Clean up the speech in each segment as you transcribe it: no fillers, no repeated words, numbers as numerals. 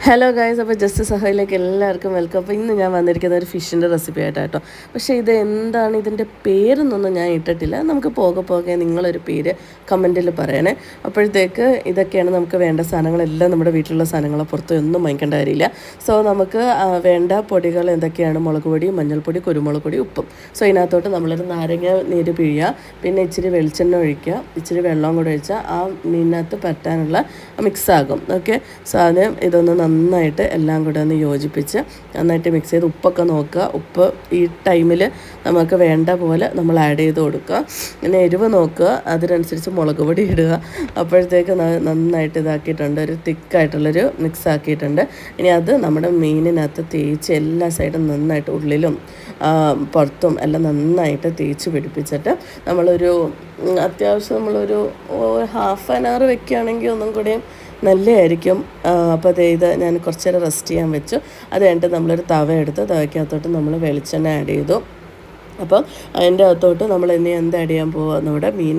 Hello guys, അപ്പോൾ just സഹയിലേക്ക് എല്ലാവർക്കും welcome. അപ്പോൾ ഇന്ന് ഞാൻ വന്നിരിക്കുന്ന ഒരു ഫിഷിൻ്റെ റെസിപ്പി ആയിട്ടോ. പക്ഷേ ഇത് എന്താണ്, ഇതിൻ്റെ പേരൊന്നും ഞാൻ ഇട്ടിട്ടില്ല. നമുക്ക് പോകെ നിങ്ങളൊരു പേര് കമൻറ്റിൽ പറയണേ. അപ്പോഴത്തേക്ക് ഇതൊക്കെയാണ് നമുക്ക് വേണ്ട സാധനങ്ങളെല്ലാം നമ്മുടെ വീട്ടിലുള്ള സാധനങ്ങളെ പുറത്ത് ഒന്നും വാങ്ങിക്കേണ്ട കാര്യമില്ല. സോ നമുക്ക് വേണ്ട പൊടികൾ എന്തൊക്കെയാണ്: മുളക് പൊടി, മഞ്ഞൾപ്പൊടി, കുരുമുളക് പൊടി, ഉപ്പും. സോ ഇതിനകത്തോട്ട് നമ്മളൊരു നാരങ്ങ നീര് പിഴിയുക, പിന്നെ ഇച്ചിരി വെളിച്ചെണ്ണ ഒഴിക്കുക, ഇച്ചിരി വെള്ളം കൂടെ ഒഴിച്ചാൽ ആ മീനിനകത്ത് പറ്റാനുള്ള മിക്സാകും. ഓക്കെ, സോ ആദ്യം ഇതൊന്ന് നന്നായിട്ട് എല്ലാം കൂടെ ഒന്ന് യോജിപ്പിച്ച് നന്നായിട്ട് മിക്സ് ചെയ്ത് ഉപ്പൊക്കെ നോക്കുക. ഉപ്പ് ഈ ടൈമിൽ നമുക്ക് വേണ്ട പോലെ നമ്മൾ ആഡ് ചെയ്ത് കൊടുക്കുക. പിന്നെ എരിവ് നോക്കുക, അതിനനുസരിച്ച് മുളക് പൊടി ഇടുക. അപ്പോഴത്തേക്ക് നന്നായിട്ട് ഇതാക്കിയിട്ടുണ്ട്, ഒരു തിക്കായിട്ടുള്ളൊരു മിക്സ് ആക്കിയിട്ടുണ്ട്. ഇനി അത് നമ്മുടെ മീനിനകത്ത് തേച്ച് എല്ലാ സൈഡും നന്നായിട്ട് ഉള്ളിലും പുറത്തും എല്ലാം നന്നായിട്ട് തേച്ച് പിടിപ്പിച്ചിട്ട് നമ്മളൊരു അത്യാവശ്യം നമ്മളൊരു ഹാഫ് ആൻ അവർ വെക്കുകയാണെങ്കിൽ ഒന്നും കൂടെയും നല്ലതായിരിക്കും. അപ്പോൾ ഇത് ഞാൻ കുറച്ച് നേരം റെസ്റ്റ് ചെയ്യാൻ വെച്ചു. അത് കഴിഞ്ഞിട്ട് നമ്മളൊരു തവ എടുത്ത് തവയ്ക്കകത്തോട്ട് നമ്മൾ വെളിച്ചെണ്ണ ആഡ് ചെയ്തു. അപ്പോൾ അതിൻ്റെ അകത്തോട്ട് നമ്മൾ ഇനി എന്ത് ആഡ് ചെയ്യാൻ പോകുക, ഇവിടെ മീൻ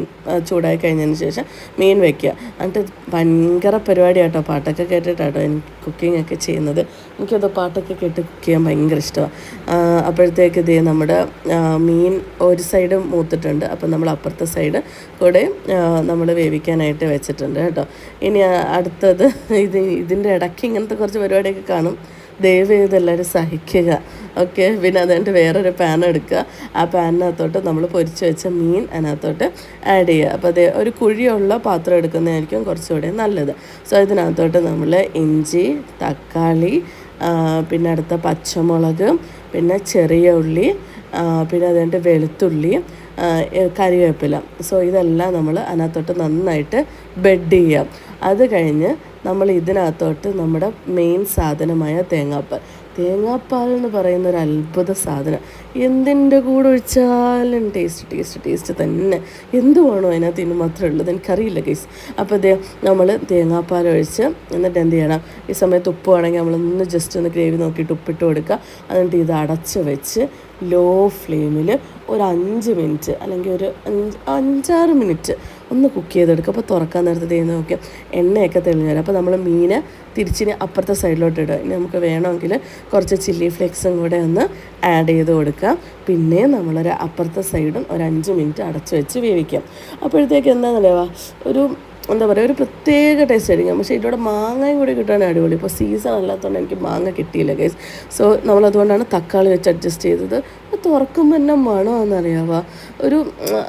ചൂടായി കഴിഞ്ഞതിന് ശേഷം മീൻ വെക്കുക. എന്നിട്ട് ഭയങ്കര പരിപാടി കേട്ടോ, പാട്ടൊക്കെ കേട്ടിട്ടാട്ടോ എനിക്ക് കുക്കിംഗ് ഒക്കെ ചെയ്യുന്നത്. എനിക്കത് പാട്ടൊക്കെ കേട്ട് കുക്ക് ചെയ്യാൻ ഭയങ്കര ഇഷ്ടമാണ്. അപ്പോഴത്തേക്ക് ഇത് നമ്മുടെ മീൻ ഒരു സൈഡ് മൂത്തിട്ടുണ്ട്. അപ്പം നമ്മൾ അപ്പുറത്തെ സൈഡ് കൂടെ നമ്മൾ വേവിക്കാനായിട്ട് വെച്ചിട്ടുണ്ട് കേട്ടോ. ഇനി അടുത്തത് ഇതിൻ്റെ ഇടയ്ക്ക് ഇങ്ങനത്തെ കുറച്ച് പരിപാടിയൊക്കെ കാണും. ദയവ് ചെയ്ത് എല്ലാവരും സഹിക്കുക. ഓക്കെ, പിന്നെ അതുകൊണ്ട് വേറൊരു പാൻ എടുക്കുക. ആ പാനിനകത്തോട്ട് നമ്മൾ പൊരിച്ച് വെച്ച മീൻ അതിനകത്തോട്ട് ആഡ് ചെയ്യുക. അപ്പോൾ അത് ഒരു കുഴിയുള്ള പാത്രം എടുക്കുന്നതായിരിക്കും കുറച്ചുകൂടെ നല്ലത്. സോ ഇതിനകത്തോട്ട് നമ്മൾ ഇഞ്ചി, തക്കാളി, പിന്നെ അടുത്ത പച്ചമുളക്, പിന്നെ ചെറിയ ഉള്ളി, പിന്നെ അതുകൊണ്ട് വെളുത്തുള്ളി, കറിവേപ്പില. സോ ഇതെല്ലാം നമ്മൾ അതിനകത്തോട്ട് നന്നായിട്ട് ബെഡ് ചെയ്യാം. അത് കഴിഞ്ഞ് നമ്മൾ ഇതിനകത്തോട്ട് നമ്മുടെ മെയിൻ സാധനമായ തേങ്ങാപ്പാൽ എന്ന് പറയുന്ന ഒരു അത്ഭുത സാധനം. എന്തിൻ്റെ കൂടെ ഒഴിച്ചാലും ടേസ്റ്റ് തന്നെ. എന്ത് വേണോ അതിനകത്ത് ഇന്ന് മാത്രമേ ഉള്ളത്, എനിക്കറിയില്ല ഗൈസ്. അപ്പോൾ നമ്മൾ തേങ്ങാപ്പാൽ ഒഴിച്ച് എന്നിട്ട് എന്ത് ചെയ്യണം, ഈ സമയത്ത് ഉപ്പ് വേണമെങ്കിൽ നമ്മളൊന്ന് ജസ്റ്റ് ഒന്ന് ഗ്രേവി നോക്കിയിട്ട് ഉപ്പിട്ട് കൊടുക്കുക. എന്നിട്ട് ഇത് അടച്ച് വെച്ച് ലോ ഫ്ലെയിമിൽ ഒരു 5 മിനിറ്റ് അല്ലെങ്കിൽ ഒരു 5-6 മിനിറ്റ് ഒന്ന് കുക്ക് ചെയ്തെടുക്കുക. അപ്പോൾ തുറക്കാൻ നേരത്തെ ചെയ്യുന്ന നോക്കിയാൽ എണ്ണയൊക്കെ തെളിഞ്ഞു വരും. അപ്പോൾ നമ്മൾ മീന് തിരിച്ചിന് അപ്പുറത്തെ സൈഡിലോട്ട് ഇടുക. ഇനി നമുക്ക് വേണമെങ്കിൽ കുറച്ച് ചില്ലി ഫ്ലേക്സും കൂടെ ഒന്ന് ആഡ് ചെയ്ത് കൊടുക്കുക. പിന്നെ നമ്മളൊരു അപ്പുറത്തെ സൈഡും ഒരു 5 മിനിറ്റ് അടച്ച് വെച്ച് വേവിക്കാം. അപ്പോഴത്തേക്ക് എന്താണെന്നറിയാമോ, എന്താ പറയുക, ഒരു പ്രത്യേക ടേസ്റ്റ് ആയിരിക്കും. പക്ഷേ ഇതിലൂടെ മാങ്ങയും കൂടി കിട്ടുകയാണെങ്കിൽ അടിപൊളി. ഇപ്പോൾ സീസൺ അല്ലാത്തതുകൊണ്ട് എനിക്ക് മാങ്ങ കിട്ടിയില്ല ഗൈസ്. സോ നമ്മളതുകൊണ്ടാണ് തക്കാളി വെച്ച് അഡ്ജസ്റ്റ് ചെയ്തത്. തുറക്കുമ്പോൾ തന്നെ മണമെന്നറിയാവുക, ഒരു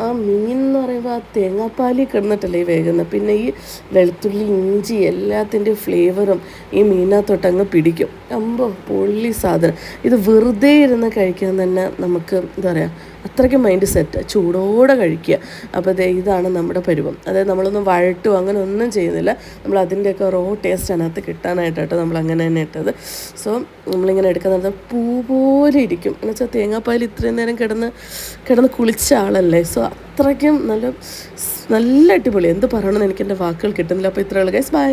ആ മീൻ എന്ന് പറയുമ്പോൾ ആ തേങ്ങാപ്പാലിൽ കിടന്നിട്ടല്ലേ ഈ വേകുന്നത്. പിന്നെ ഈ വെളുത്തുള്ളി, ഇഞ്ചി എല്ലാത്തിൻ്റെയും ഫ്ലേവറും ഈ മീനകത്തോട്ടങ്ങ് പിടിക്കും. പൊള്ളി സാധനം. ഇത് വെറുതെ ഇരുന്ന് കഴിക്കാൻ തന്നെ നമുക്ക് എന്താ പറയുക, അത്രയ്ക്ക് മൈൻഡ് സെറ്റ്, ചൂടോടെ കഴിക്കുക. അപ്പോൾ ഇതാണ് നമ്മുടെ പരുവം. അതായത് നമ്മളൊന്നും വഴട്ടും അങ്ങനെ ഒന്നും ചെയ്യുന്നില്ല. നമ്മൾ അതിൻ്റെയൊക്കെ റോ ടേസ്റ്റ് അതിനകത്ത് കിട്ടാനായിട്ടോ നമ്മൾ അങ്ങനെ തന്നെ ഇട്ടത്. സോ നമ്മളിങ്ങനെ എടുക്കുന്നത് പൂ പോലെ ഇരിക്കും. എന്ന് വെച്ചാൽ തേങ്ങാപ്പാൽ ഇത്രയും നേരം കിടന്ന് കുളിച്ച ആളല്ലേ. സോ അത്രയ്ക്കും നല്ല അടിപൊളി. എന്ത് പറയണമെന്ന് എനിക്ക് എൻ്റെ വാക്കുകൾ കിട്ടുന്നില്ല. അപ്പോൾ ഇത്രയുള്ള ഗൈസ്, ബൈ.